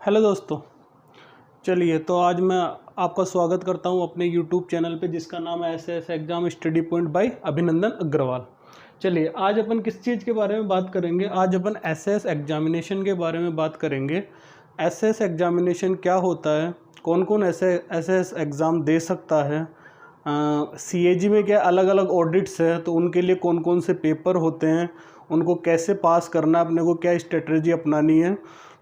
Hello दोस्तों, चलिए तो आज मैं आपका स्वागत करता हूं अपने यूट्यूब चैनल पे जिसका नाम है SS exam study point by अभिनंदन अग्रवाल। चलिए आज अपन किस चीज़ के बारे में बात करेंगे। आज अपन एसएस एग्जामिनेशन के बारे में बात करेंगे। एसएस एग्जामिनेशन क्या होता है, कौन कौन एसएस एग्ज़ाम दे सकता है, सीएजी में क्या अलग अलग ऑडिट्स है तो उनके लिए कौन कौन से पेपर होते हैं, उनको कैसे पास करना है, अपने को क्या स्ट्रेटजी अपनानी है,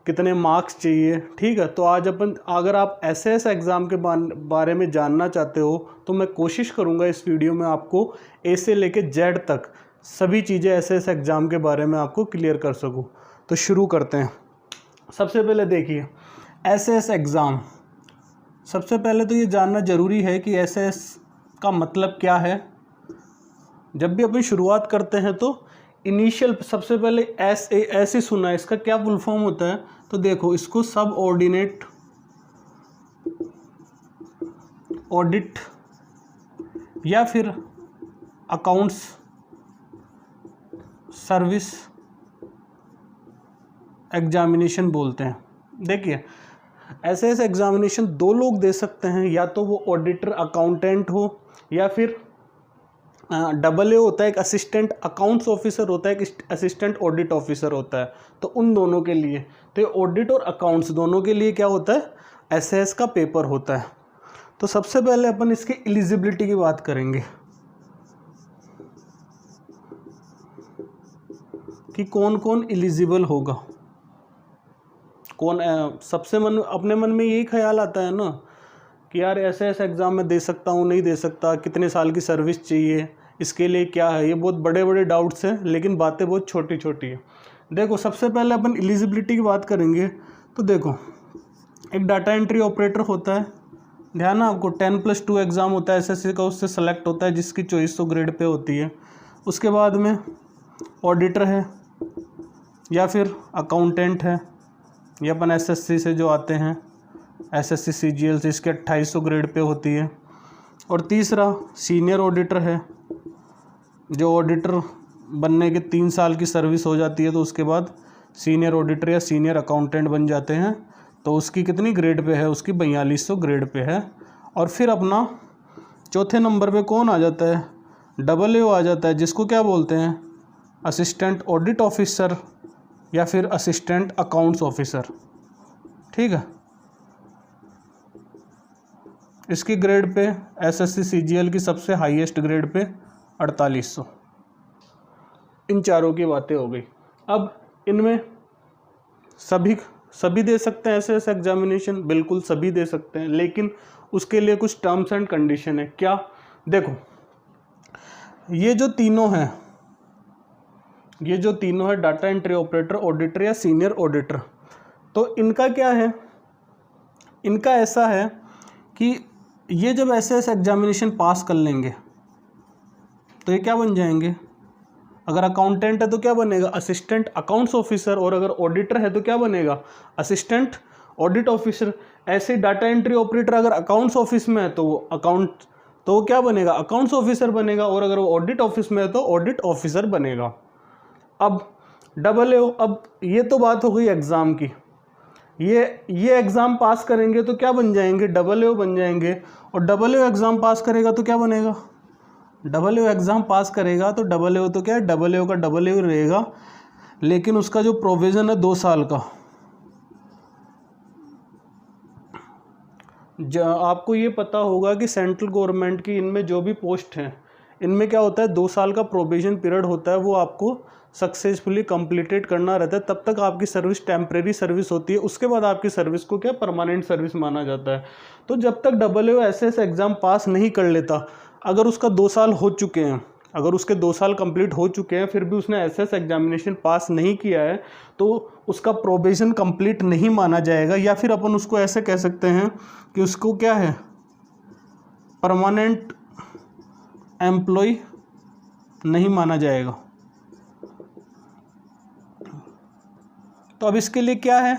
कितने मार्क्स चाहिए। ठीक है, तो आज अपन अगर आप एसएस एग्ज़ाम के बारे में जानना चाहते हो तो मैं कोशिश करूंगा इस वीडियो में आपको ए से लेके जेड तक सभी चीज़ें एसएस एग्ज़ाम के बारे में आपको क्लियर कर सकूं। तो शुरू करते हैं। सबसे पहले देखिए एसएस एग्ज़ाम, सबसे पहले तो ये जानना ज़रूरी है कि एसएस का मतलब क्या है। जब भी अपन शुरुआत करते हैं तो इनिशियल सबसे पहले एस ही सुना है, इसका क्या फुल फॉर्म होता है तो देखो इसको सब ऑर्डिनेट ऑडिट या फिर अकाउंट्स सर्विस एग्जामिनेशन बोलते हैं। देखिए एसएस एग्जामिनेशन दो लोग दे सकते हैं, या तो वो ऑडिटर अकाउंटेंट हो या फिर डबल ए होता है, एक असिस्टेंट अकाउंट्स ऑफिसर होता है, एक असिस्टेंट ऑडिट ऑफिसर होता है। तो उन दोनों के लिए तो ये ऑडिट और अकाउंट्स दोनों के लिए क्या होता है, एसएस का पेपर होता है। तो सबसे पहले अपन इसकी एलिजिबिलिटी की बात करेंगे कि कौन कौन एलिजिबल होगा। कौन सबसे अपने मन में यही ख्याल आता है ना कि यार एसएस एग्ज़ाम में दे सकता हूँ नहीं दे सकता, कितने साल की सर्विस चाहिए, इसके लिए क्या है। ये बहुत बड़े बड़े डाउट्स हैं लेकिन बातें बहुत छोटी छोटी है। देखो सबसे पहले अपन एलिजिबिलिटी की बात करेंगे तो देखो एक डाटा एंट्री ऑपरेटर होता है, ध्यान है आपको 10+2 एग्ज़ाम होता है एसएससी का, उससे सेलेक्ट होता है जिसकी 2400 ग्रेड पे होती है। उसके बाद में ऑडिटर है या फिर अकाउंटेंट है, ये अपन एसएससी से जो आते हैं एसएससी सीजीएल से, इसके 2800 ग्रेड पे होती है। और तीसरा सीनियर ऑडिटर है, जो ऑडिटर बनने के 3 साल की सर्विस हो जाती है तो उसके बाद सीनियर ऑडिटर या सीनियर अकाउंटेंट बन जाते हैं। तो उसकी कितनी ग्रेड पे है, उसकी 4200 ग्रेड पे है। और फिर अपना चौथे नंबर पे कौन आ जाता है, डबल ए आ जाता है, जिसको क्या बोलते हैं, असिस्टेंट ऑडिट ऑफिसर या फिर असिस्टेंट अकाउंट्स ऑफिसर। ठीक है, इसकी ग्रेड पे एसएससी सीजीएल की सबसे हाईएस्ट ग्रेड पे 4800। इन चारों की बातें हो गई। अब इनमें सभी दे सकते हैं एसएस एग्जामिनेशन, बिल्कुल सभी दे सकते हैं, लेकिन उसके लिए कुछ टर्म्स एंड कंडीशन है। क्या, देखो ये जो तीनों है डाटा एंट्री ऑपरेटर, ऑडिटर या सीनियर ऑडिटर, तो इनका क्या है, इनका ऐसा है कि ये जब एसएस एग्जामिनेशन पास कर लेंगे तो ये क्या बन जाएंगे। अगर अकाउंटेंट है तो क्या बनेगा, असिस्टेंट अकाउंट्स ऑफिसर, और अगर ऑडिटर है तो क्या बनेगा, असिस्टेंट ऑडिट ऑफिसर। ऐसे डाटा एंट्री ऑपरेटर अगर अकाउंट्स ऑफिस में है तो वो क्या बनेगा, अकाउंट्स ऑफिसर बनेगा, और अगर वो ऑडिट ऑफिस में है तो ऑडिट ऑफिसर बनेगा। अब डबल ए, अब ये तो बात हो गई एग्ज़ाम की, ये एग्ज़ाम पास करेंगे तो क्या बन जाएंगे, डबल ए बन जाएंगे। और डबल ए एग्ज़ाम पास करेगा तो क्या बनेगा, डबल ए एग्ज़ाम पास करेगा तो डबल ए तो क्या है, डबल ए का डबल ए रहेगा, लेकिन उसका जो प्रोविज़न है 2 साल का। आपको ये पता होगा कि सेंट्रल गवर्नमेंट की इनमें जो भी पोस्ट हैं इनमें क्या होता है, 2 साल का प्रोविज़न पीरियड होता है, वो आपको सक्सेसफुली कंप्लीटेड करना रहता है। तब तक आपकी सर्विस टेम्परेरी सर्विस होती है, उसके बाद आपकी सर्विस को क्या परमानेंट सर्विस माना जाता है। तो जब तक double A SS exam pass नहीं कर लेता, अगर उसका 2 साल हो चुके हैं, अगर उसके 2 साल कंप्लीट हो चुके हैं फिर भी उसने एसएस एग्जामिनेशन पास नहीं किया है तो उसका प्रोबेशन कंप्लीट नहीं माना जाएगा, या फिर अपन उसको ऐसे कह सकते हैं कि उसको क्या है, परमानेंट एम्प्लॉय नहीं माना जाएगा। तो अब इसके लिए क्या है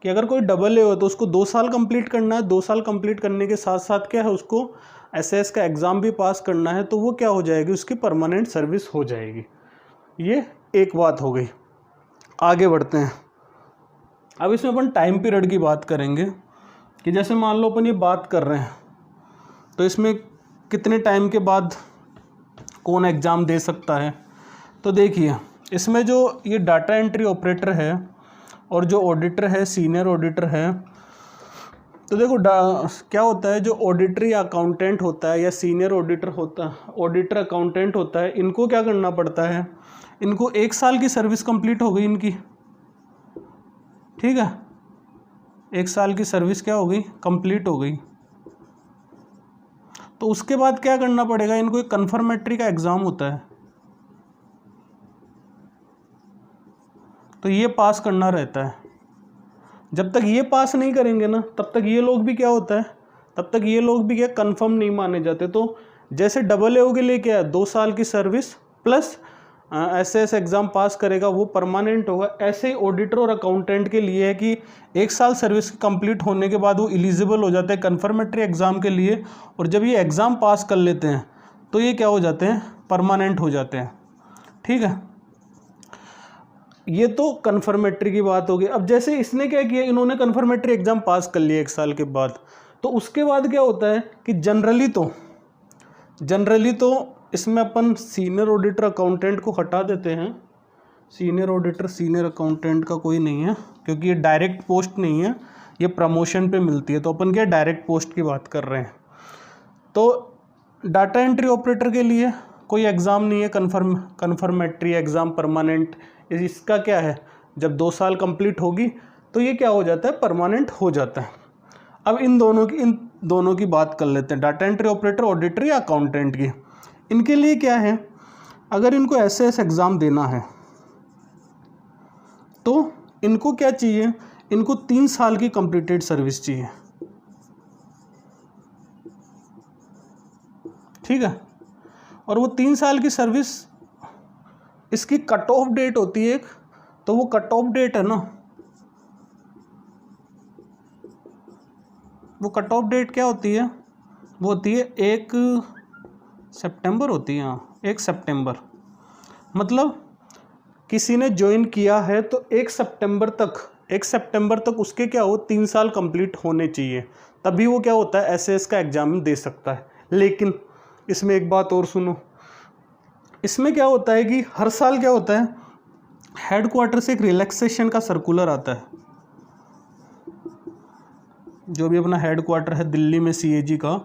कि अगर कोई डबल ए हो तो उसको 2 साल कंप्लीट करना है, 2 साल कंप्लीट करने के साथ साथ क्या है, उसको एसएस का एग्ज़ाम भी पास करना है, तो वो क्या हो जाएगी, उसकी परमानेंट सर्विस हो जाएगी। ये एक बात हो गई। आगे बढ़ते हैं। अब इसमें अपन टाइम पीरियड की बात करेंगे कि जैसे मान लो अपन ये बात कर रहे हैं तो इसमें कितने टाइम के बाद कौन एग्ज़ाम दे सकता है। तो देखिए इसमें जो ये डाटा एंट्री ऑपरेटर है और जो ऑडिटर है, सीनियर ऑडिटर है, तो देखो क्या होता है, जो ऑडिटर या अकाउंटेंट होता है या सीनियर ऑडिटर होता है, ऑडिटर अकाउंटेंट होता है, इनको क्या करना पड़ता है, इनको 1 साल की सर्विस कंप्लीट हो गई इनकी, ठीक है, 1 साल की सर्विस क्या हो गई, कंप्लीट हो गई। तो उसके बाद क्या करना पड़ेगा, इनको एक कन्फर्मेटरी का एग्ज़ाम होता है, तो ये पास करना रहता है। जब तक ये पास नहीं करेंगे ना तब तक ये लोग भी क्या होता है, तब तक ये लोग भी क्या कंफर्म नहीं माने जाते। तो जैसे AA के लिए क्या है 2 साल की service plus SS exam pass करेगा वो परमानेंट होगा, ऐसे ही ऑडिटर और अकाउंटेंट के लिए है कि 1 साल सर्विस कंप्लीट होने के बाद वो एलिजिबल हो जाते हैं कन्फर्मेटरी एग्ज़ाम के लिए, और जब ये एग्ज़ाम पास कर लेते हैं तो ये क्या हो जाते हैं, परमानेंट हो जाते हैं, ठीक है। ये तो कन्फर्मेटरी की बात होगी। अब जैसे इसने क्या किया, इन्होंने कन्फर्मेटरी एग्ज़ाम पास कर लिया 1 साल के बाद, तो उसके बाद क्या होता है कि जनरली तो इसमें अपन सीनियर ऑडिटर अकाउंटेंट को हटा देते हैं। सीनियर ऑडिटर सीनियर अकाउंटेंट का कोई नहीं है क्योंकि ये डायरेक्ट पोस्ट नहीं है, ये प्रमोशन पे मिलती है, तो अपन क्या डायरेक्ट पोस्ट की बात कर रहे हैं। तो डाटा एंट्री ऑपरेटर के लिए कोई एग्ज़ाम नहीं है, कन्फर्मेटरी एग्ज़ाम परमानेंट, इसका क्या है, जब 2 साल कंप्लीट होगी तो ये क्या हो जाता है, परमानेंट हो जाता है। अब इन दोनों की बात कर लेते हैं, डाटा एंट्री ऑपरेटर, ऑडिटर या अकाउंटेंट की। इनके लिए क्या है, अगर इनको SS एग्ज़ाम देना है तो इनको क्या चाहिए, इनको 3 साल की कंप्लीटेड सर्विस चाहिए, ठीक है। और वो 3 साल की सर्विस, इसकी कट ऑफ डेट होती है एक, तो वो कट ऑफ डेट है ना, वो कट ऑफ डेट क्या होती है, वो होती है 1 सितंबर होती है, हाँ 1 सितंबर। मतलब किसी ने ज्वाइन किया है तो 1 सितंबर तक उसके क्या हो, 3 साल कंप्लीट होने चाहिए, तभी वो क्या होता है SS का एग्ज़ाम दे सकता है। लेकिन इसमें एक बात और सुनो, इसमें क्या होता है कि हर साल क्या होता है, हेडक्वार्टर से एक रिलैक्सेशन का सर्कुलर आता है, जो भी अपना हेडक्वार्टर है दिल्ली में CAG का,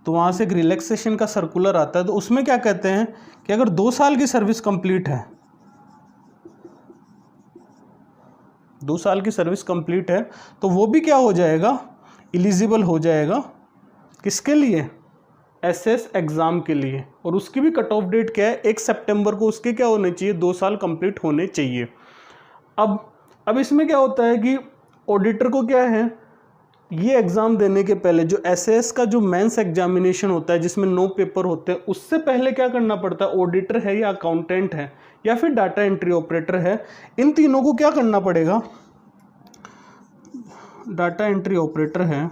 तो वहाँ से एक रिलैक्सेशन का सर्कुलर आता है। तो उसमें क्या कहते हैं कि अगर 2 साल की सर्विस कंप्लीट है, 2 साल की सर्विस कंप्लीट है, तो वो भी क्या हो जाएगा, एलिजिबल हो जाएगा, किसके लिए, SS एग्ज़ाम के लिए। और उसकी भी कट ऑफ डेट क्या है, 1 सितंबर को उसके क्या होने चाहिए, 2 साल कंप्लीट होने चाहिए। अब इसमें क्या होता है कि ऑडिटर को क्या है, ये एग्ज़ाम देने के पहले जो SS का जो मेंस एग्जामिनेशन होता है जिसमें 9 पेपर होते हैं, उससे पहले क्या करना पड़ता है, ऑडिटर है या अकाउंटेंट है या फिर डाटा एंट्री ऑपरेटर है, इन तीनों को क्या करना पड़ेगा, डाटा एंट्री ऑपरेटर है,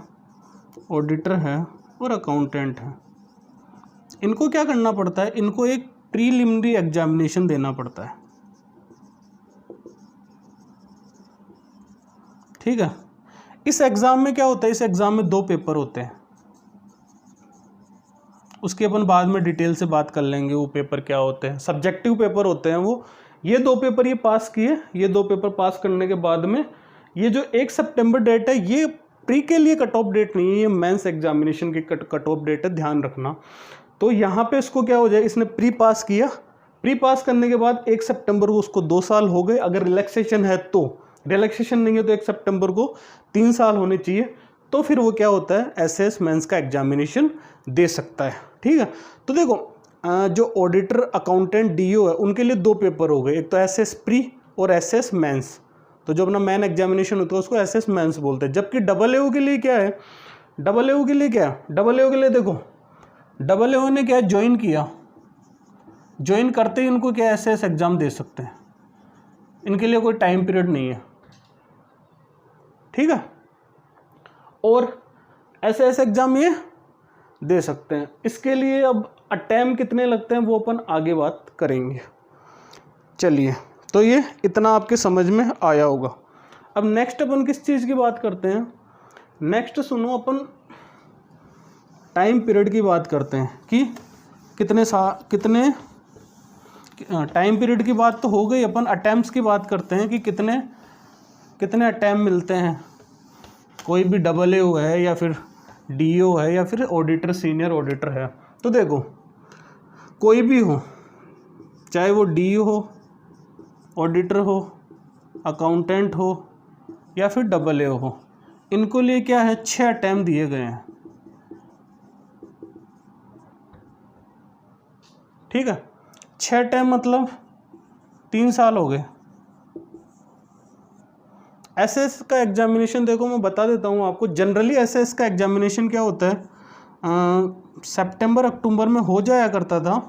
ऑडिटर है और अकाउंटेंट है, इनको क्या करना पड़ता है, इनको एक प्रीलिमिनरी एग्जामिनेशन देना पड़ता है, ठीक है। इस एग्ज़ाम में क्या होता है, इस एग्ज़ाम में 2 पेपर होते हैं, उसकी अपन बाद में डिटेल से बात कर लेंगे, वो पेपर क्या होते हैं, सब्जेक्टिव पेपर होते हैं वो। ये 2 पेपर ये पास किए, ये 2 पेपर पास करने के बाद में ये जो 1 सितंबर डेट है, ये प्री के लिए कट ऑफ डेट नहीं है, ये मेंस एग्जामिनेशन की कट ऑफ डेट है, ध्यान रखना। तो यहाँ पे इसको क्या हो जाए, इसने प्री पास किया, प्री पास करने के बाद 1 सितंबर को उसको 2 साल हो गए, अगर रिलैक्सेशन है तो, रिलैक्सेशन नहीं है तो 1 सितंबर को 3 साल होने चाहिए, तो फिर वो क्या होता है, SS मेंस का एग्जामिनेशन दे सकता है, ठीक है। तो देखो जो ऑडिटर अकाउंटेंट DO है उनके लिए 2 पेपर हो गए, एक तो SS प्री और SS मेंस। तो जो अपना मेन एग्जामिनेशन होता है उसको SS मेंस बोलते हैं। जबकि AA के लिए क्या है, AA के लिए क्या है, AA के लिए देखो, AA ने क्या ज्वाइन किया, ज्वाइन करते ही इनको क्या SS एग्ज़ाम दे सकते हैं, इनके लिए कोई टाइम पीरियड नहीं है, ठीक है। और SS एग्ज़ाम ये दे सकते हैं। इसके लिए अब अटैम्प्ट कितने लगते हैं वो अपन आगे बात करेंगे। चलिए, तो ये इतना आपके समझ में आया होगा। अब नेक्स्ट अपन किस चीज़ की बात करते हैं, नेक्स्ट सुनो, अपन टाइम पीरियड की बात करते हैं कि कितने टाइम पीरियड की बात तो हो गई, अपन अटैम्प्ट्स की बात करते हैं कि कितने अटैम्प्ट मिलते हैं, कोई भी AA है या फिर DO है या फिर ऑडिटर सीनियर ऑडिटर है। तो देखो कोई भी हो, चाहे वो DO हो, ऑडिटर हो, अकाउंटेंट हो या फिर AA हो, इनको लिए क्या है 6 अटैम्प्ट दिए गए हैं। ठीक है, 6 अटैम्प्ट मतलब 3 साल हो गए। SS का एग्जामिनेशन देखो मैं बता देता हूँ आपको, जनरली SS का एग्जामिनेशन क्या होता है, सितंबर अक्टूबर में हो जाया करता था,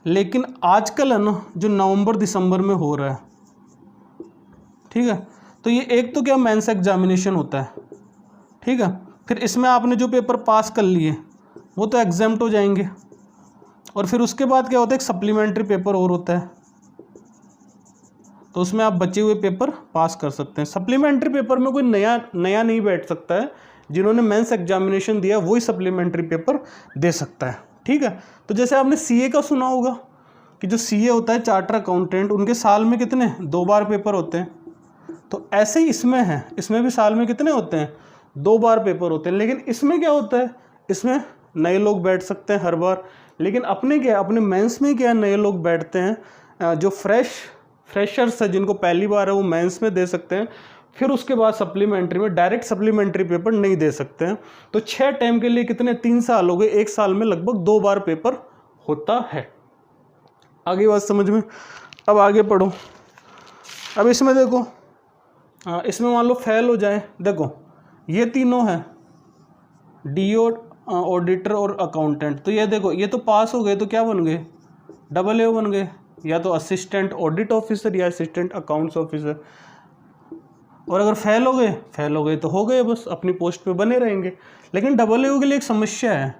लेकिन आजकल है ना जो नवंबर दिसंबर में हो रहा है। ठीक है, तो ये एक तो क्या मेंस एग्जामिनेशन होता है, ठीक है, फिर इसमें आपने जो पेपर पास कर लिए वो तो एग्जाम्प्ट हो जाएंगे, और फिर उसके बाद क्या होता है एक सप्लीमेंट्री पेपर और होता है, तो उसमें आप बचे हुए पेपर पास कर सकते हैं। सप्लीमेंट्री पेपर में कोई नया नहीं बैठ सकता है, जिन्होंने मेंस एग्जामिनेशन दिया वही सप्लीमेंट्री पेपर दे सकता है। ठीक है, तो जैसे आपने CA का सुना होगा कि जो CA होता है चार्टर अकाउंटेंट, उनके साल में कितने 2 बार पेपर होते हैं, तो ऐसे ही इसमें है, इसमें भी साल में कितने होते हैं 2 बार पेपर होते हैं। लेकिन इसमें क्या होता है, इसमें नए लोग बैठ सकते हैं हर बार, लेकिन अपने मेंस में क्या नए लोग बैठते हैं, जो फ्रेशर्स है जिनको पहली बार है वो मेंस में दे सकते हैं, फिर उसके बाद सप्लीमेंट्री में डायरेक्ट सप्लीमेंट्री पेपर नहीं दे सकते हैं। तो 6 टाइम के लिए कितने 3 साल हो गए, 1 साल में लगभग 2 बार पेपर होता है। आगे बात समझ में, अब आगे पढ़ो। अब इसमें देखो, इसमें मान लो फेल हो जाए, देखो ये तीनों हैं DO, ऑडिटर और अकाउंटेंट, तो ये देखो ये तो पास हो गए, तो क्या बन गए AA बन गए, या तो असिस्टेंट ऑडिट ऑफिसर या असिस्टेंट अकाउंट्स ऑफिसर। और अगर फेल हो गए तो हो गए, बस अपनी पोस्ट पे बने रहेंगे। लेकिन AA के लिए एक समस्या है,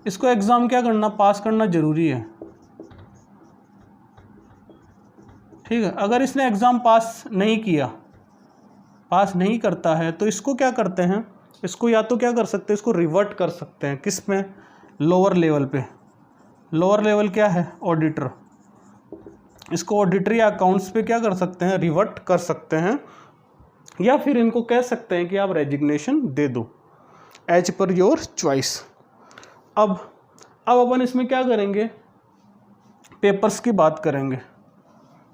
इसको एग्ज़ाम क्या करना, पास करना ज़रूरी है। ठीक है, अगर इसने एग्ज़ाम पास नहीं करता है तो इसको क्या करते हैं, इसको या तो क्या कर सकते हैं, इसको रिवर्ट कर सकते हैं, किस में, लोअर लेवल पे। लोअर लेवल क्या है, ऑडिटर, इसको ऑडिटर या अकाउंट्स पे क्या कर सकते हैं, रिवर्ट कर सकते हैं, या फिर इनको कह सकते हैं कि आप रेजिग्नेशन दे दो, एज पर योर चॉइस। अब अपन इसमें क्या करेंगे, पेपर्स की बात करेंगे,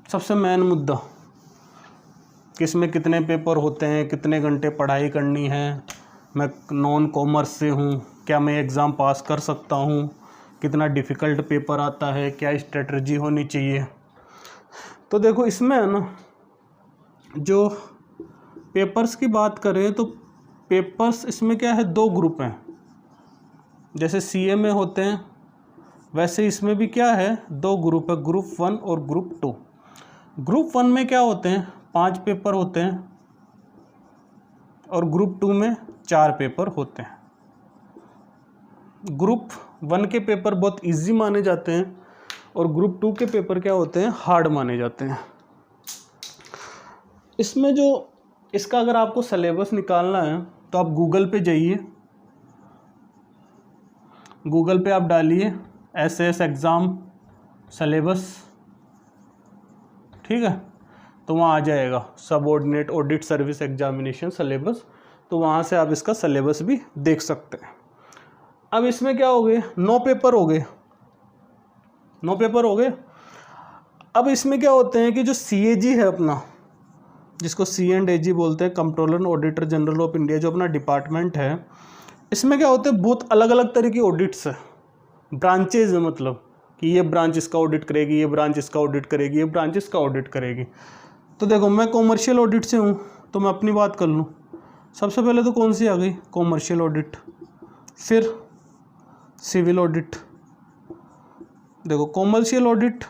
सबसे मेन मुद्दा कि इसमें कितने पेपर होते हैं, कितने घंटे पढ़ाई करनी है, मैं नॉन कॉमर्स से हूँ, क्या मैं एग्ज़ाम पास कर सकता हूँ, कितना डिफ़िकल्ट पेपर आता है, क्या स्ट्रेटजी होनी चाहिए। तो देखो इसमें है ना, जो पेपर्स की बात करें तो पेपर्स इसमें क्या है, 2 ग्रुप हैं, जैसे CA में होते हैं वैसे इसमें भी क्या है 2 ग्रुप है, ग्रुप 1 और ग्रुप 2। ग्रुप 1 में क्या होते हैं 5 पेपर होते हैं, और ग्रुप 2 में 4 पेपर होते हैं। ग्रुप 1 के पेपर बहुत इजी माने जाते हैं, और ग्रुप 2 के पेपर क्या होते हैं, हार्ड माने जाते हैं। इसमें जो इसका अगर आपको सिलेबस निकालना है तो आप गूगल पे जाइए, गूगल पे आप डालिए SS एग्ज़ाम सिलेबस, ठीक है, तो वहाँ आ जाएगा subordinate audit service examination syllabus, तो वहाँ से आप इसका सिलेबस भी देख सकते हैं। अब इसमें क्या हो गए, 9 पेपर हो गए, 9 पेपर हो गए। अब इसमें क्या होते हैं कि जो CAG है अपना, जिसको C&AG बोलते हैं, controller and auditor general of India, जो अपना डिपार्टमेंट है, इसमें क्या होते हैं बहुत अलग अलग तरह की ऑडिट्स है, ब्रांचेज है, मतलब कि ये ब्रांच इसका ऑडिट करेगी, ये ब्रांच इसका ऑडिट करेगी, ये ब्रांच इसका ऑडिट करेगी। तो देखो मैं कॉमर्शियल ऑडिट से हूँ, तो मैं अपनी बात कर लूँ, सबसे पहले तो कौन सी आ गई, कॉमर्शियल ऑडिट, फिर सिविल ऑडिट। देखो कॉमर्शियल ऑडिट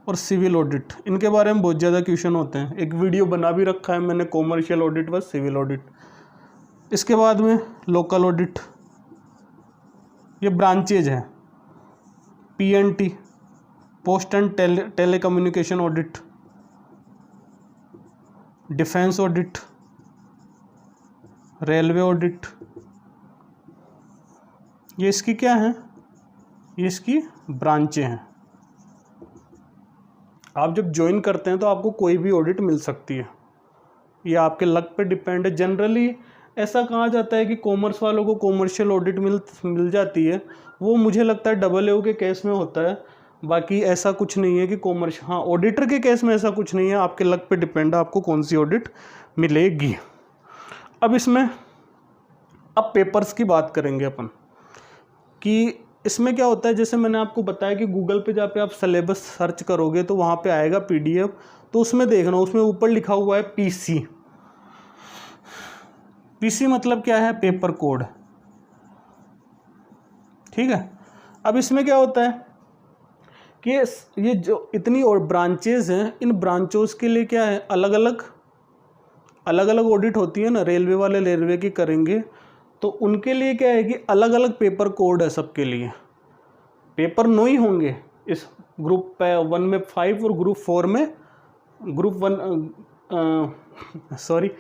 और सिविल ऑडिट, इनके बारे में बहुत ज़्यादा क्वेश्चन होते हैं, एक वीडियो बना भी रखा है मैंने, कॉमर्शियल ऑडिट व सिविल ऑडिट। इसके बाद में लोकल ऑडिट, ये ब्रांचेज हैं, PNT, post and telecommunication audit, defence audit, railway audit, ये इसकी क्या है, ये इसकी ब्रांचें हैं। आप जब ज्वाइन करते हैं तो आपको कोई भी ऑडिट मिल सकती है, ये आपके लक पे डिपेंड है। जनरली ऐसा कहा जाता है कि कॉमर्स वालों को कॉमर्शियल ऑडिट मिल जाती है, वो मुझे लगता है AAA के केस में होता है, बाकी ऐसा कुछ नहीं है कि कॉमर्स, हाँ ऑडिटर के केस में ऐसा कुछ नहीं है, आपके लक पे डिपेंड है आपको कौन सी ऑडिट मिलेगी। अब इसमें अब पेपर्स की बात करेंगे अपन कि इसमें क्या होता है। जैसे मैंने आपको बताया कि गूगल पे जहाँ पे आप सिलेबस सर्च करोगे तो वहाँ पे आएगा PDF, तो उसमें देखना, उसमें ऊपर लिखा हुआ है PC। PC मतलब क्या है, पेपर कोड, ठीक है। अब इसमें क्या होता है कि ये जो इतनी और ब्रांचेज हैं, इन ब्रांचों के लिए क्या है, अलग अलग ऑडिट होती है ना। रेलवे वाले रेलवे की करेंगे तो उनके लिए क्या है कि अलग अलग पेपर कोड है सबके लिए। पेपर 9 ही होंगे इस ग्रुप 1 में 5 और ग्रुप 4 में, ग्रुप 1 सॉरी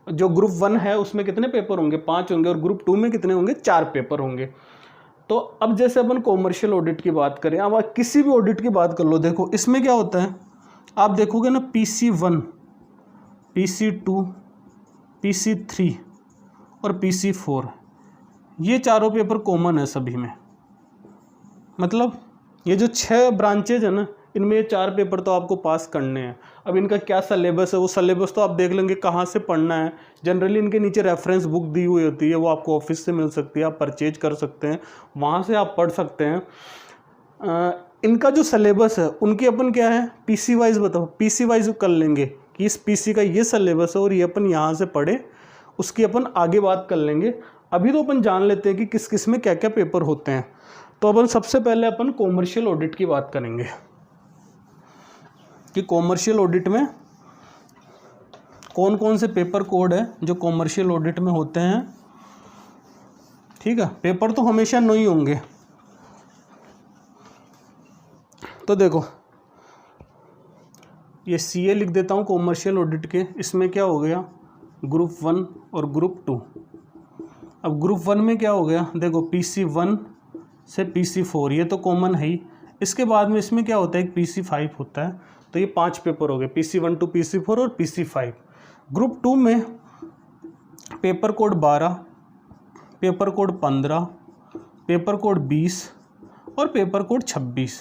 जो ग्रुप 1 है उसमें कितने पेपर होंगे, 5 होंगे, और ग्रुप 2 में कितने होंगे, 4 पेपर होंगे। तो अब जैसे अपन कॉमर्शियल ऑडिट की बात करें, अब आप किसी भी ऑडिट की बात कर लो, देखो इसमें क्या होता है, आप देखोगे ना PC1, PC2, PC3 और PC4, ये चारों पेपर कॉमन है सभी में। मतलब ये जो 6 ब्रांचेज है ना, इनमें ये 4 पेपर तो आपको पास करने हैं। अब इनका क्या सिलेबस है, वो सिलेबस तो आप देख लेंगे कहाँ से पढ़ना है। जनरली इनके नीचे रेफरेंस बुक दी हुई होती है, वो आपको ऑफिस से मिल सकती है, आप परचेज कर सकते हैं, वहाँ से आप पढ़ सकते हैं। इनका जो सिलेबस है उनकी अपन क्या है, PC वाइज बताओ, PC वाइज कर लेंगे कि इस PC का ये सिलेबस है और ये अपन यहाँ से पढ़े, उसकी अपन आगे बात कर लेंगे। अभी तो अपन जान लेते हैं कि किस किस में क्या क्या पेपर होते हैं। तो अपन सबसे पहले अपन कॉमर्शियल ऑडिट की बात करेंगे कि कॉमर्शियल ऑडिट में कौन कौन से पेपर कोड है जो कॉमर्शियल ऑडिट में होते हैं, ठीक है। पेपर तो हमेशा 9 ही होंगे। तो देखो ये CA लिख देता हूँ कॉमर्शियल ऑडिट के, इसमें क्या हो गया, ग्रुप 1 और ग्रुप 2। अब ग्रुप 1 में क्या हो गया, देखो PC1 से PC4, ये तो कॉमन है ही। इसके बाद में इसमें क्या होता है, एक PC5 होता है, तो ये 5 पेपर हो गए, PC1 to PC4 और PC5। ग्रुप 2 में paper code 12, paper code 15, paper code 20 और पेपर कोड 26,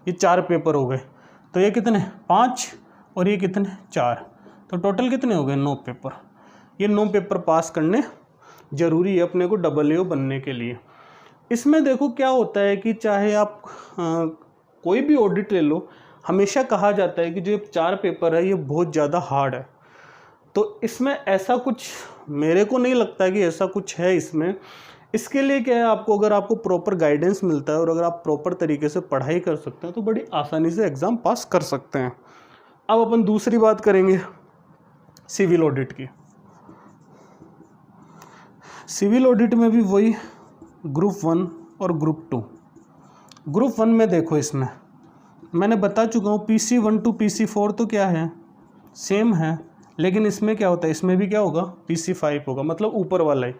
ये 4 पेपर हो गए। तो ये कितने, 5 और ये कितने, 4, तो टोटल कितने हो गए, 9 पेपर। ये 9 पेपर पास करने ज़रूरी है अपने को AA बनने के लिए। इसमें देखो क्या होता है कि चाहे आप कोई भी ऑडिट ले लो, हमेशा कहा जाता है कि जो 4 पेपर है ये बहुत ज़्यादा हार्ड है। तो इसमें ऐसा कुछ मेरे को नहीं लगता है कि ऐसा कुछ है इसमें। इसके लिए क्या है, आपको अगर आपको प्रॉपर गाइडेंस मिलता है और अगर आप प्रॉपर तरीके से पढ़ाई कर सकते हैं तो बड़ी आसानी से एग्ज़ाम पास कर सकते हैं। अब अपन दूसरी बात करेंगे सिविल ऑडिट की। सिविल ऑडिट में भी वही ग्रुप 1 और ग्रुप 2। ग्रुप 1 में देखो, इसमें मैंने बता चुका हूँ PC1 to PC4 तो क्या है, सेम है, लेकिन इसमें क्या होता है, इसमें भी क्या होगा, PC5 होगा, मतलब ऊपर वाला ही।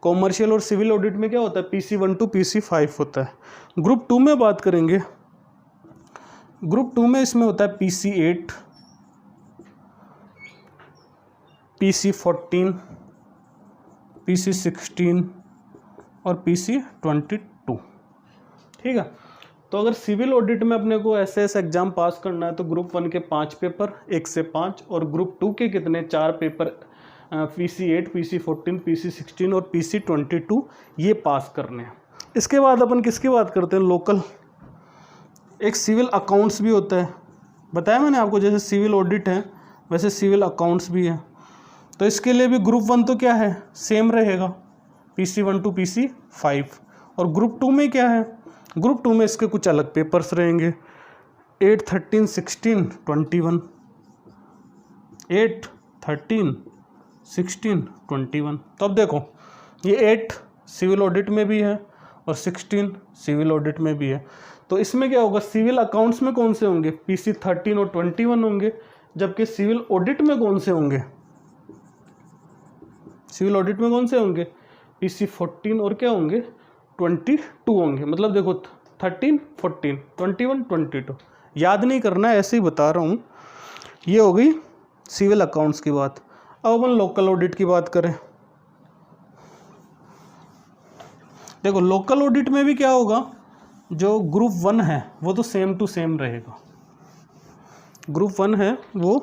कॉमर्शियल और सिविल ऑडिट में क्या होता है, PC1 to PC5 होता है। ग्रुप 2 में बात करेंगे, ग्रुप 2 में इसमें होता है PC8, PC14, PC16 और PC22, ठीक है। तो अगर सिविल ऑडिट में अपने को ऐसे एग्जाम पास करना है तो ग्रुप 1 के 5 पेपर 1 से 5 और ग्रुप 2 के कितने 4 पेपर PC8, PC14, PC16 और PC22 ये पास करने हैं। इसके बाद अपन किसकी बात करते हैं, लोकल। एक सिविल अकाउंट्स भी होता है, बताया मैंने आपको, जैसे सिविल ऑडिट है वैसे सिविल अकाउंट्स भी है। तो इसके लिए भी ग्रुप 1 तो क्या है, सेम रहेगा, PC1 to PC5। और ग्रुप 2 में क्या है, ग्रुप 2 में इसके कुछ अलग पेपर्स रहेंगे, 8, 13, 16, 21, 8, 13, 16, 21। तो अब देखो ये 8 सिविल ऑडिट में भी है और 16 सिविल ऑडिट में भी है। तो इसमें क्या होगा, सिविल अकाउंट्स में कौन से होंगे, PC13 और 21 होंगे, जबकि सिविल ऑडिट में कौन से होंगे, सिविल ऑडिट में कौन से होंगे, PC 14 और क्या होंगे 22 होंगे। मतलब देखो 13, 14, 21, 22, याद नहीं करना है, ऐसे ही बता रहा हूँ। ये हो गई सिविल अकाउंट्स की बात। अब अपन लोकल ऑडिट की बात करें। देखो लोकल ऑडिट में भी क्या होगा, जो ग्रुप 1 है वो तो सेम टू सेम रहेगा। ग्रुप 1 है वो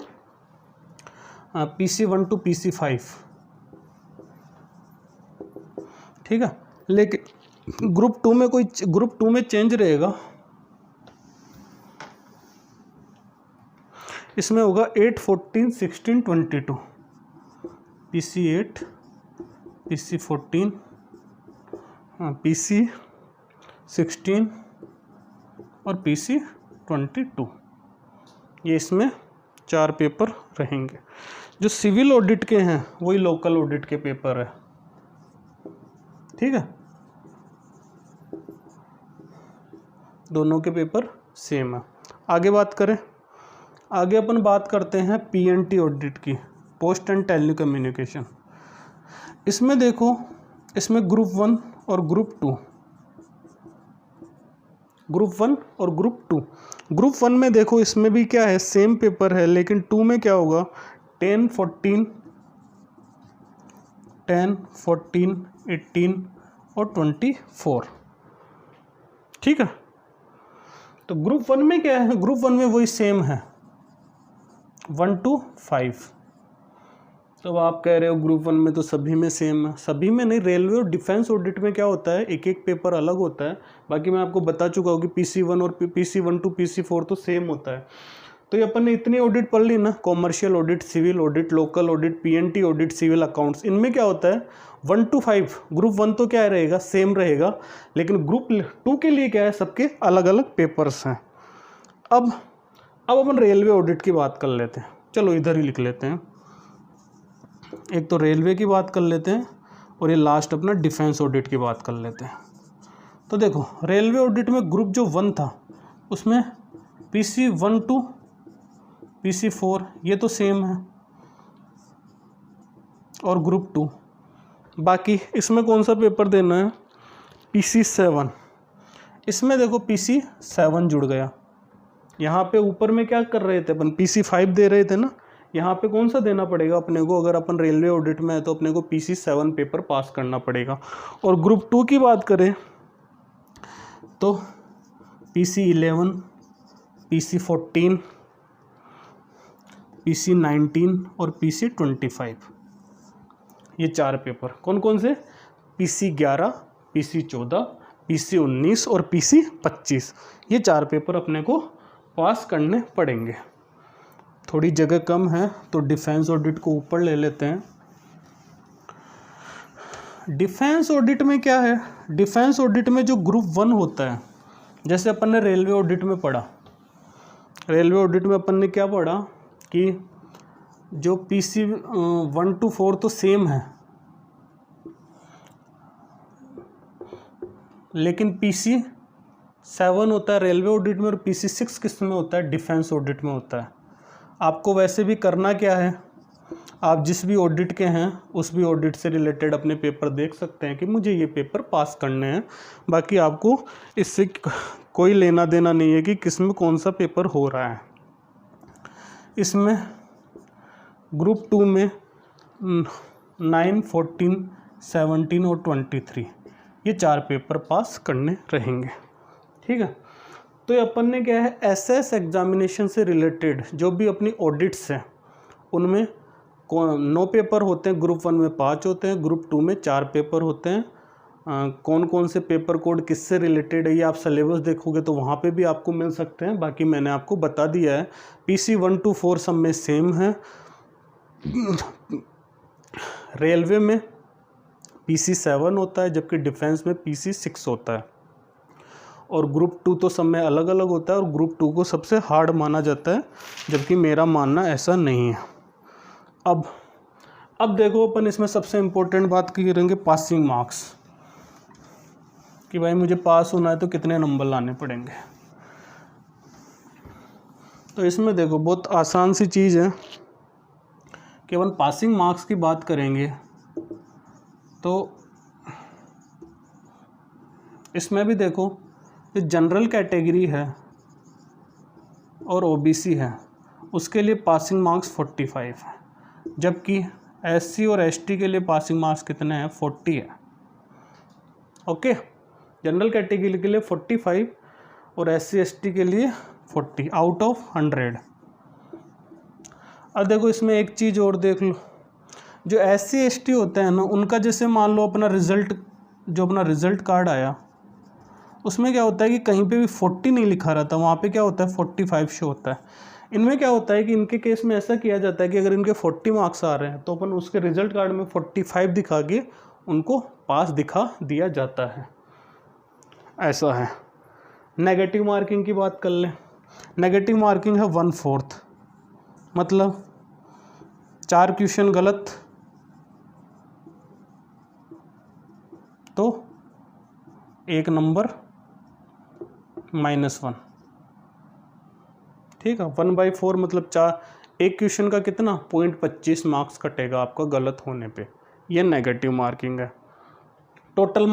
PC 1 to PC 5, ठीक है। लेकिन ग्रुप 2 में ग्रुप 2 में चेंज रहेगा। इसमें होगा 8, 14, 16, 22, PC 8, PC 14, PC 16 और PC 22, ये इसमें 4 पेपर रहेंगे। जो सिविल ऑडिट के हैं वही लोकल ऑडिट के पेपर है, ठीक है, दोनों के पेपर सेम है। आगे बात करें, आगे अपन बात करते हैं PNT ऑडिट की, पोस्ट एंड टेलीकम्युनिकेशन। इसमें देखो, इसमें ग्रुप 1 और ग्रुप 2, ग्रुप 1 और ग्रुप 2। ग्रुप 1 में देखो इसमें भी क्या है, सेम पेपर है, लेकिन 2 में क्या होगा 10, 14, 10, 14, 18 और 24, ठीक है। तो ग्रुप 1 में क्या है, ग्रुप 1 में वही सेम है 1 to 5। तो आप कह रहे हो ग्रुप 1 में तो सभी में सेम है, सभी में नहीं, रेलवे और डिफेंस ऑडिट में क्या होता है, एक एक पेपर अलग होता है। बाकी मैं आपको बता चुका हूँ कि PC 1 और PC 1 to PC 4 तो सेम होता है। तो ये अपन ने इतनी ऑडिट पढ़ ली ना, commercial audit, civil audit, local audit, PNT audit, civil accounts. इनमें क्या होता है 1 to 5, ग्रुप 1 तो क्या रहेगा सेम रहेगा, लेकिन ग्रुप 2 के लिए क्या है, सबके अलग अलग पेपर्स हैं। अब अपन रेलवे ऑडिट की बात कर लेते हैं। चलो इधर ही लिख लेते हैं, एक तो रेलवे की बात कर लेते हैं और ये लास्ट अपना डिफेंस ऑडिट की बात कर लेते हैं। तो देखो रेलवे ऑडिट में ग्रुप जो 1 था उसमें PC 1 to PC 4 ये तो सेम है, और ग्रुप 2। बाकी इसमें कौन सा पेपर देना है, PC 7। इसमें देखो PC 7 जुड़ गया। यहाँ पे ऊपर में क्या कर रहे थे अपन, PC 5 दे रहे थे ना, यहाँ पे कौन सा देना पड़ेगा अपने को, अगर अपन रेलवे ऑडिट में है तो अपने को PC 7 पेपर पास करना पड़ेगा। और ग्रुप 2 की बात करें तो PC 11, PC 14, PC 19 और PC 25, ये 4 पेपर कौन कौन से, PC 11, PC 14, PC 19 और PC 25, ये 4 पेपर अपने को पास करने पड़ेंगे। थोड़ी जगह कम है तो डिफेंस ऑडिट को ऊपर ले लेते हैं। डिफेंस ऑडिट में क्या है, डिफेंस ऑडिट में जो ग्रुप 1 होता है, जैसे अपन ने रेलवे ऑडिट में पढ़ा, रेलवे ऑडिट में अपन ने क्या पढ़ा कि जो PC 1 to 4 तो सेम है, लेकिन PC 7 होता है रेलवे ऑडिट में और PC 6 किस में होता है, डिफेंस ऑडिट में होता है। आपको वैसे भी करना क्या है, आप जिस भी ऑडिट के हैं उस भी ऑडिट से रिलेटेड अपने पेपर देख सकते हैं कि मुझे ये पेपर पास करने हैं। बाकी आपको इससे कोई लेना देना नहीं है कि किस में कौन सा पेपर हो रहा है। इसमें ग्रुप 2 में 9, 14, 17 और 23 ये 4 पेपर पास करने रहेंगे, ठीक है। तो ये अपन ने क्या है, SS एग्जामिनेशन से रिलेटेड जो भी अपनी ऑडिट्स हैं उनमें 9 पेपर होते हैं, ग्रुप 1 में 5 होते हैं, ग्रुप 2 में 4 पेपर होते हैं। कौन कौन से पेपर कोड किससे रिलेटेड है ये आप सिलेबस देखोगे तो वहाँ पे भी आपको मिल सकते हैं। बाकी मैंने आपको बता दिया है, PC 1 to 4 सब में सेम है। रेलवे में PC 7 होता है, जबकि डिफेंस में PC 6 होता है। और ग्रुप 2 तो सब में अलग अलग होता है, और ग्रुप 2 को सबसे हार्ड माना जाता है, जबकि मेरा मानना ऐसा नहीं है। अब देखो अपन इसमें सबसे इम्पोर्टेंट बात करेंगे पासिंग मार्क्स, कि भाई मुझे पास होना है तो कितने नंबर लाने पड़ेंगे। तो इसमें देखो बहुत आसान सी चीज़ है कि अपन पासिंग मार्क्स की बात करेंगे तो इसमें भी देखो ये जनरल कैटेगरी है और ओबीसी है, उसके लिए पासिंग मार्क्स 45 है, जबकि एससी और एसटी के लिए पासिंग मार्क्स कितने हैं, 40 है। ओके, जनरल कैटेगरी के लिए 45 और एससी एसटी के लिए 40 आउट ऑफ 100। अब देखो इसमें एक चीज़ और देख लो, जो एससी एसटी होते हैं ना उनका जैसे मान लो अपना रिज़ल्ट कार्ड आया उसमें क्या होता है कि कहीं पे भी 40 नहीं लिखा रहता, वहाँ पे क्या होता है 45 शो होता है। इनमें क्या होता है कि इनके केस में ऐसा किया जाता है कि अगर इनके 40 मार्क्स आ रहे हैं तो अपन उसके रिजल्ट कार्ड में 45 दिखा के उनको पास दिखा दिया जाता है, ऐसा है। नेगेटिव मार्किंग की बात कर लें, नेगेटिव मार्किंग है 1/4, मतलब 4 क्वेश्चन गलत तो 1 नंबर -1, ठीक है। 1/4 मतलब 1 क्वेश्चन का कितना 0.25 मार्क्स कटेगा आपका गलत होने पे, ये नेगेटिव मार्किंग है। टोटल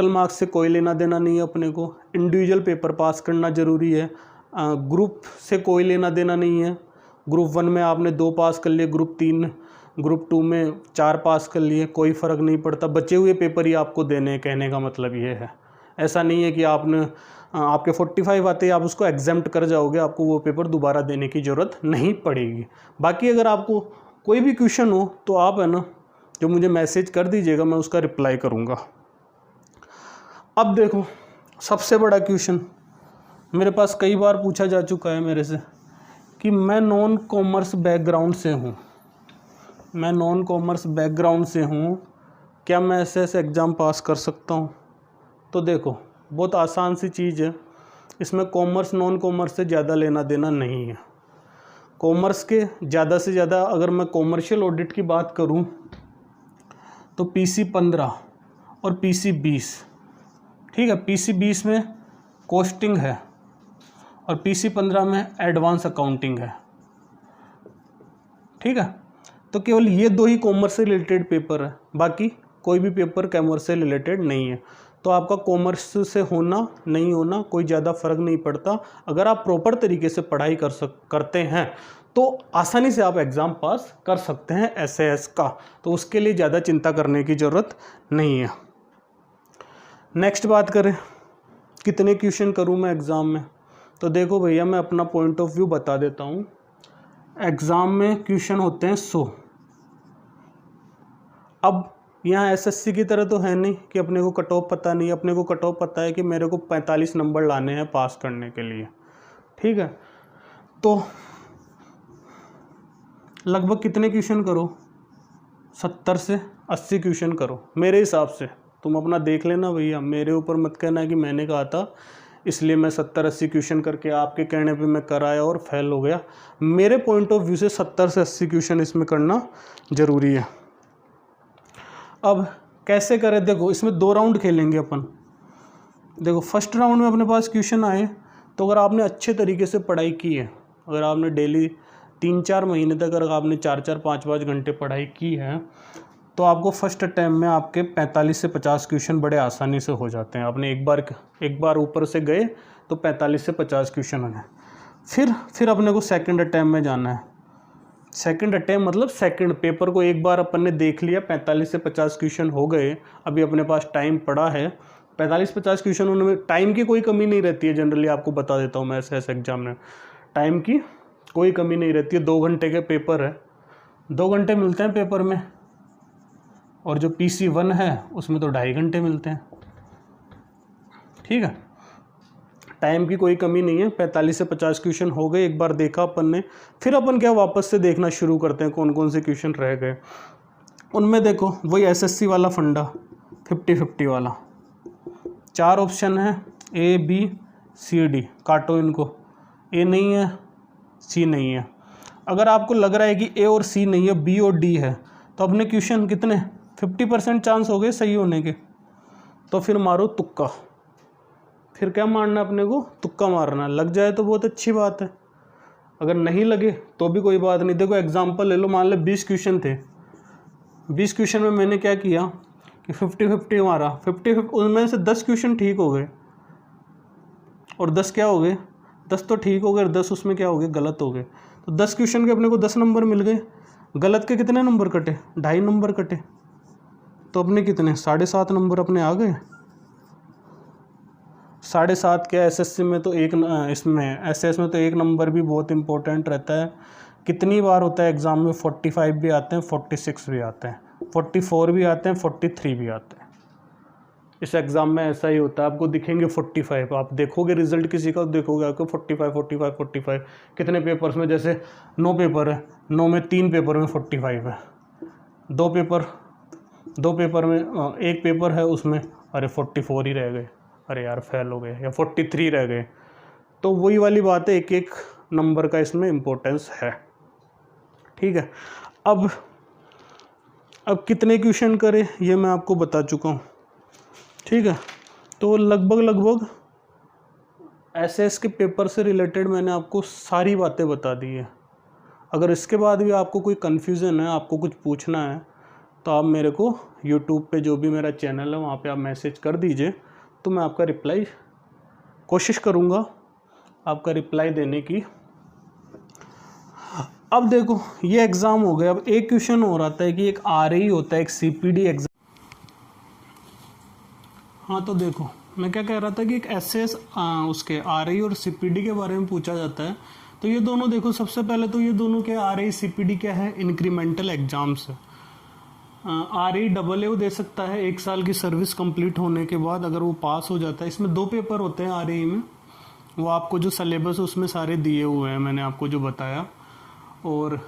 मार्क्स से कोई लेना देना नहीं है अपने को, इंडिविजुअल पेपर पास करना ज़रूरी है, ग्रुप से कोई लेना देना नहीं है। ग्रुप 1 में आपने 2 पास कर लिए, ग्रुप 2 में 4 पास कर लिए, कोई फ़र्क नहीं पड़ता, बचे हुए पेपर ही आपको देने हैं, कहने का मतलब ये है। ऐसा नहीं है कि आपके 45 आते ही आप उसको एग्जेम्प्ट कर जाओगे, आपको वो पेपर दोबारा देने की ज़रूरत नहीं पड़ेगी। बाकी अगर आपको कोई भी क्वेश्चन हो तो आप है ना जो मुझे मैसेज कर दीजिएगा, मैं उसका रिप्लाई करूँगा। अब देखो सबसे बड़ा क्वेश्चन मेरे पास कई बार पूछा जा चुका है मेरे से कि मैं नॉन कॉमर्स बैकग्राउंड से हूँ, क्या मैं ऐसे एग्ज़ाम पास कर सकता हूँ? तो देखो बहुत आसान सी चीज़ है, इसमें कॉमर्स नॉन कॉमर्स से ज़्यादा लेना देना नहीं है। कॉमर्स के ज़्यादा से ज़्यादा अगर मैं कॉमर्शियल ऑडिट की बात करूं तो PC 15 और PC 20, ठीक है। PC 20 में कॉस्टिंग है और PC 15 में एडवांस अकाउंटिंग है, ठीक है। तो केवल ये 2 ही कॉमर्स से रिलेटेड पेपर है, बाकी कोई भी पेपर कॉमर्स से रिलेटेड नहीं है। तो आपका कॉमर्स से होना नहीं होना कोई ज़्यादा फ़र्क नहीं पड़ता। अगर आप प्रॉपर तरीके से पढ़ाई करते हैं तो आसानी से आप एग्ज़ाम पास कर सकते हैं SAS का, तो उसके लिए ज़्यादा चिंता करने की ज़रूरत नहीं है। नेक्स्ट बात करें कितने क्वेश्चन करूं मैं एग्ज़ाम में, तो देखो भैया मैं अपना पॉइंट ऑफ व्यू बता देता हूं। एग्ज़ाम में क्वेश्चन होते हैं 100। अब यहाँ SSC की तरह तो है नहीं कि अपने को कट ऑफ पता नहीं, अपने को कट ऑफ पता है कि मेरे को 45 नंबर लाने हैं पास करने के लिए, ठीक है। तो लगभग कितने क्वेश्चन करो, 70 से 80 क्वेश्चन करो मेरे हिसाब से। तुम अपना देख लेना भैया, मेरे ऊपर मत कहना है कि मैंने कहा था इसलिए मैं 70-80 क्वेश्चन करके आपके कहने पे मैं कराया और फेल हो गया। मेरे पॉइंट ऑफ व्यू से 70 से 80 क्वेश्चन इसमें करना ज़रूरी है। अब कैसे करें, देखो इसमें 2 राउंड खेलेंगे अपन। देखो फर्स्ट राउंड में अपने पास क्वेश्चन आए तो अगर आपने अच्छे तरीके से पढ़ाई की है, अगर आपने डेली 3-4 महीने तक अगर आपने 4-4 5-5 घंटे पढ़ाई की है तो आपको फर्स्ट अटैम्प्ट में आपके 45 से 50 क्वेश्चन बड़े आसानी से हो जाते हैं। आपने एक बार ऊपर से गए तो 45 से 50 क्वेश्चन हो गए। फिर अपने को सेकंड अटैम्प्ट में जाना है। सेकंड अटैम्प्ट मतलब सेकंड पेपर को एक बार अपन ने देख लिया, 45 से 50 क्वेश्चन हो गए, अभी अपने पास टाइम पड़ा है 45-50 क्वेश्चन। उनमें टाइम की कोई कमी नहीं रहती है, जनरली आपको बता देता हूँ मैं ऐसे एग्जाम में टाइम की कोई कमी नहीं रहती है। 2 घंटे के पेपर है, 2 घंटे मिलते हैं पेपर में, और जो PC 1 है उसमें तो 2.5 घंटे मिलते हैं, ठीक है। टाइम की कोई कमी नहीं है। 45 से 50 क्वेश्चन हो गए, एक बार देखा अपन ने, फिर अपन क्या वापस से देखना शुरू करते हैं कौन कौन से क्वेश्चन रह गए। उनमें देखो वही SSC वाला फंडा 50-50 वाला, 4 ऑप्शन है A B C D, काटो इनको, A नहीं है C नहीं है। अगर आपको लग रहा है कि A और C नहीं है, B और D है, तो अपने क्वेश्चन कितने 50% चांस हो गए सही होने के, तो फिर मारो तुक्का। फिर क्या मारना अपने को, तुक्का मारना, लग जाए तो बहुत अच्छी बात है, अगर नहीं लगे तो भी कोई बात नहीं। देखो एग्जांपल ले लो, मान लो 20 क्वेश्चन थे, 20 क्वेश्चन में मैंने क्या किया कि 50-50 मारा, 50 उनमें से 10 क्वेश्चन ठीक हो गए और 10 क्या हो गए, 10 तो ठीक हो गए और 10 उसमें क्या हो गए, गलत हो गए। तो 10 क्वेश्चन के अपने को 10 नंबर मिल गए, गलत के कितने नंबर कटे, 2.5 नंबर कटे। तो अपने कितने 7.5 नंबर अपने आ गए। 7.5 क्या एसएससी में तो एक, इसमें एसएस में तो 1 नंबर भी बहुत इंपॉर्टेंट रहता है। कितनी बार होता है एग्ज़ाम में, 45 भी आते हैं, 46 भी आते हैं, 44 भी आते हैं, 43 भी आते हैं। इस एग्ज़ाम में ऐसा ही होता है, आपको दिखेंगे 45, आप देखोगे रिजल्ट किसी का देखोगे आपको 45 कितने पेपर्स में, जैसे 9 पेपर है, 9 में 3 पेपर में 45 है, 2 पेपर में 1 पेपर है उसमें अरे 44 ही रह गए, अरे यार फेल हो गए, या 43 रह गए। तो वही वाली बात है, एक एक नंबर का इसमें इम्पोर्टेंस है। ठीक है, अब कितने क्वेश्चन करें ये मैं आपको बता चुका हूँ। ठीक है, तो लगभग एसएस के पेपर से रिलेटेड मैंने आपको सारी बातें बता दी है। अगर इसके बाद भी आपको कोई कन्फ्यूज़न है, आपको कुछ पूछना है, तो आप मेरे को यूट्यूब पे जो भी मेरा चैनल है वहाँ पे आप मैसेज कर दीजिए, तो मैं आपका रिप्लाई कोशिश करूँगा आपका रिप्लाई देने की। अब देखो ये एग्ज़ाम हो गया, अब एक क्वेश्चन हो रहा था कि एक आरआई होता है, एक सीपीडी एग्ज़ाम। हाँ तो देखो मैं क्या कह रहा था कि एक एसएस उसके आरआई और सीपीडी के बारे में पूछा जाता है। तो ये दोनों देखो, सबसे पहले तो ये दोनों क्या, आरआई सीपीडी क्या है, इंक्रीमेंटल एग्जाम्स है। आरआई AA दे सकता है 1 साल की सर्विस कंप्लीट होने के बाद, अगर वो पास हो जाता है। इसमें 2 पेपर होते हैं आरआई में, वो आपको जो सिलेबस उसमें सारे दिए हुए हैं, मैंने आपको जो बताया। और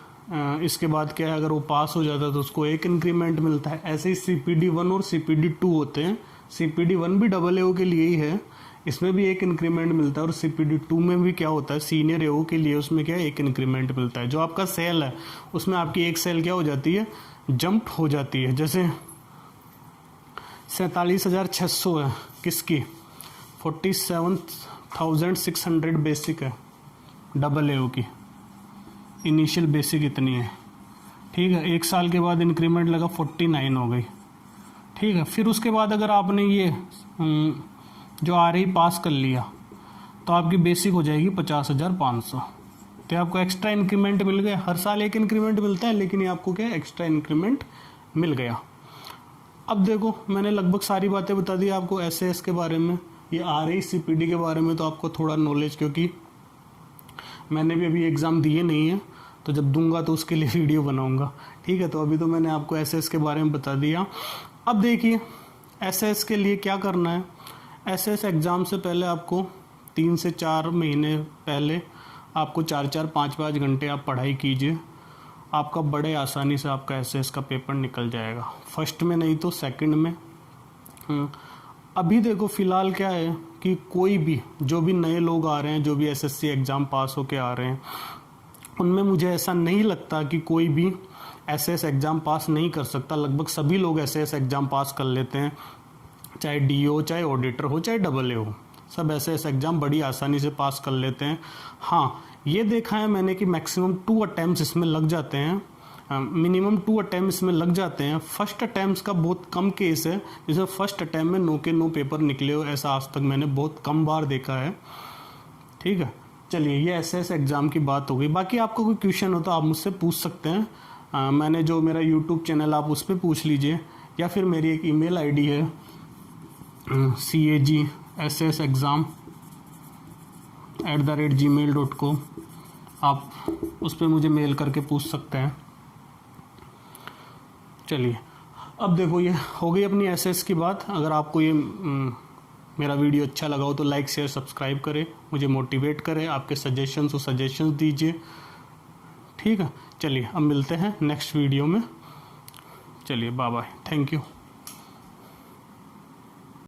इसके बाद क्या है, अगर वो पास हो जाता है तो उसको 1 इंक्रीमेंट मिलता है। ऐसे ही CPD 1 और CPD 2 होते हैं। CPD 1 भी AA के लिए ही है, इसमें भी 1 इंक्रीमेंट मिलता है। और CPD 2 में भी क्या होता है, सीनियर AO के लिए, उसमें क्या है 1 इंक्रीमेंट मिलता है। जो आपका सेल है उसमें आपकी 1 सेल क्या हो जाती है, जंप हो जाती है। जैसे 47,600 है किसकी, 47,600 बेसिक है AA की, इनिशियल बेसिक इतनी है। ठीक है, 1 साल के बाद इंक्रीमेंट लगा 49 हो गई। ठीक है, फिर उसके बाद अगर आपने ये जो आरआई पास कर लिया तो आपकी बेसिक हो जाएगी 50,500। तो आपको एक्स्ट्रा इंक्रीमेंट मिल गया। हर साल 1 इंक्रीमेंट मिलता है, लेकिन ये आपको क्या एक्स्ट्रा इंक्रीमेंट मिल गया। अब देखो मैंने लगभग सारी बातें बता दी आपको एसएस के बारे में, ये आरआई सीपीडी के बारे में तो आपको थोड़ा नॉलेज, क्योंकि मैंने भी अभी एग्ज़ाम दिए नहीं है, तो जब दूंगा तो उसके लिए वीडियो बनाऊंगा। ठीक है, तो अभी तो मैंने आपको एसएस के बारे में बता दिया। अब देखिए एसएस के लिए क्या करना है। एसएस एग्ज़ाम से पहले आपको 3 से 4 महीने पहले आपको 4-4, 5-5 घंटे आप पढ़ाई कीजिए। आपका बड़े आसानी से आपका एसएस का पेपर निकल जाएगा, फर्स्ट में नहीं तो सेकंड में। अभी देखो फ़िलहाल क्या है कि कोई भी जो भी नए लोग आ रहे हैं, जो भी एसएससी एग्ज़ाम पास होके आ रहे हैं, उनमें मुझे ऐसा नहीं लगता कि कोई भी एसएस एग्ज़ाम पास नहीं कर सकता। लगभग सभी लोग एसएस एग्ज़ाम पास कर लेते हैं, चाहे डीओ, चाहे ऑडिटर हो, चाहे AA हो, सब एसएस एग्ज़ाम बड़ी आसानी से पास कर लेते हैं। हाँ, ये देखा है मैंने कि मैक्सिमम 2 अटैम्प्ट्स इसमें लग जाते हैं, मिनिमम 2 अटैम्प्ट इसमें लग जाते हैं। फर्स्ट अटैम्प्ट का बहुत कम केस है, जैसे फर्स्ट अटैम्प्ट में 9 के 9 पेपर निकले हो, ऐसा आज तक मैंने बहुत कम बार देखा है। ठीक है, चलिए ये एसएस एग्ज़ाम की बात हो गई। बाकी आपको कोई क्वेश्चन हो तो आप मुझसे पूछ सकते हैं। मैंने जो मेरा यूट्यूब चैनल आप उस पर पूछ लीजिए, या फिर मेरी एक ईमेल आईडी है cagssexam@gmail.com, आप उस पर मुझे मेल करके पूछ सकते हैं। चलिए अब देखो ये हो गई अपनी एसएस की बात। अगर आपको ये मेरा वीडियो अच्छा लगा हो तो लाइक, शेयर, सब्सक्राइब करें, मुझे मोटिवेट करें, आपके सजेशंस हो सजेशंस दीजिए। ठीक है, चलिए अब मिलते हैं नेक्स्ट वीडियो में। चलिए बाय बाय, थैंक यू।